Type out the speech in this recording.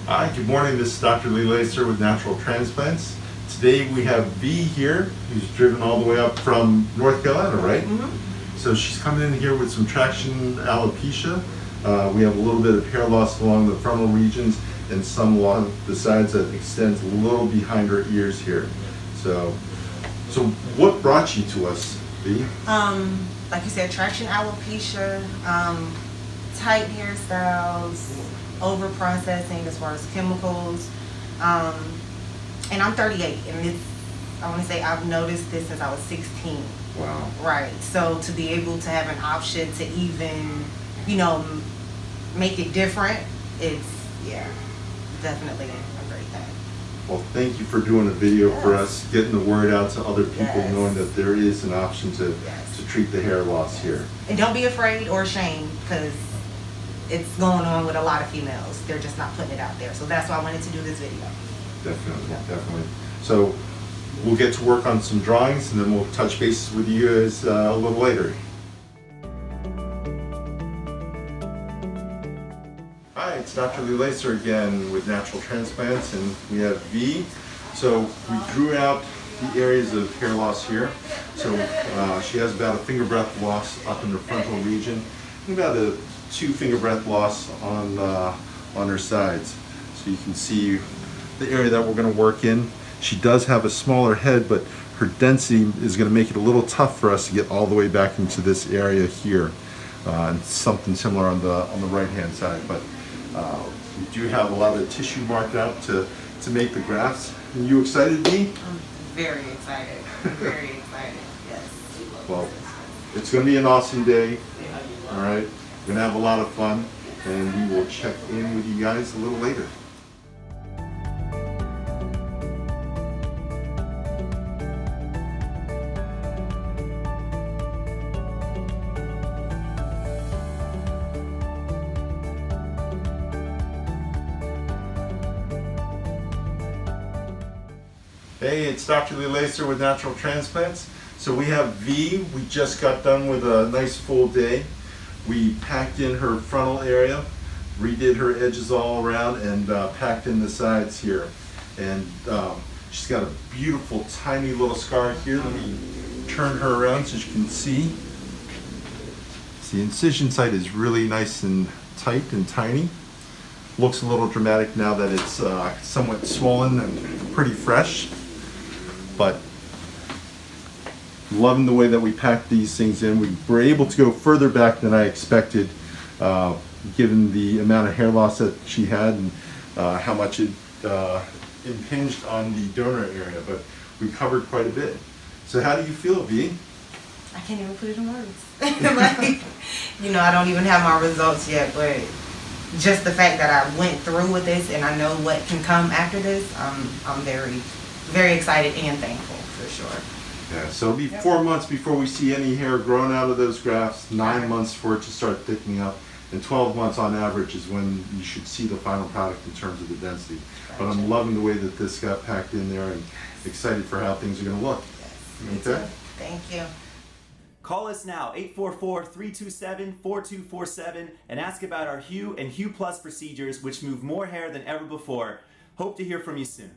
Hi, good morning. This is Dr. Lee Lacer with Natural Transplants. Today we have V here, who's driven all the way up from North Carolina, right? Mm-hmm. So she's coming in here with some traction alopecia. We have a little bit of hair loss along the frontal regions and some along the sides that extends a little behind her ears here. So what brought you to us, V? Like you said, traction alopecia, tight hairstyles, over processing as far as chemicals, and I'm 38, and I want to say I've noticed this since I was 16. Wow. Right. So to be able to have an option to even, make it different, it's definitely a great thing. Well, thank you for doing a video for us, getting the word out to other people, Yes. knowing that there is an option to treat the hair loss here. And don't be afraid or ashamed, because it's going on with a lot of females. They're just not putting it out there. So that's why I wanted to do this video. Definitely. So we'll get to work on some drawings and then we'll touch bases with you guys a little later. Hi, it's Dr. Lee Lacer again with Natural Transplants, and we have V. So we drew out the areas of hair loss here. So she has about a finger breadth loss up in the frontal region, and about a 2 finger breadth loss on her sides. So you can see the area that we're going to work in. She does have a smaller head, but her density is going to make it a little tough for us to get all the way back into this area here. And something similar on the right hand side, but we do have a lot of tissue marked out to make the grafts. Are you excited, V? I'm very excited. Very excited. Yes. Well, it's going to be an awesome day. All right, we're going to have a lot of fun, and we will check in with you guys a little later. Hey, it's Dr. Lee Lacer with Natural Transplants. So we have V. We just got done with a nice full day. We packed in her frontal area, redid her edges all around, and packed in the sides here. And she's got a beautiful tiny little scar here. Let me turn her around so you can see. The incision site is really nice and tight and tiny. Looks a little dramatic now that it's somewhat swollen and pretty fresh. But loving the way that we packed these things in. We were able to go further back than I expected, given the amount of hair loss that she had and how much it impinged on the donor area. But we covered quite a bit. So how do you feel, V? I can't even put it in words. I don't even have my results yet, but just the fact that I went through with this and I know what can come after this, I'm very, very excited and thankful for sure. Yeah, so it'll be 4 months before we see any hair growing out of those grafts, 9 months for it to start thickening up, and 12 months on average is when you should see the final product in terms of the density. But I'm loving the way that this got packed in there and excited for how things are going to look. Yes, okay? Thank you. Call us now, 844-327-4247, and ask about our Hue and Hue Plus procedures, which move more hair than ever before. Hope to hear from you soon.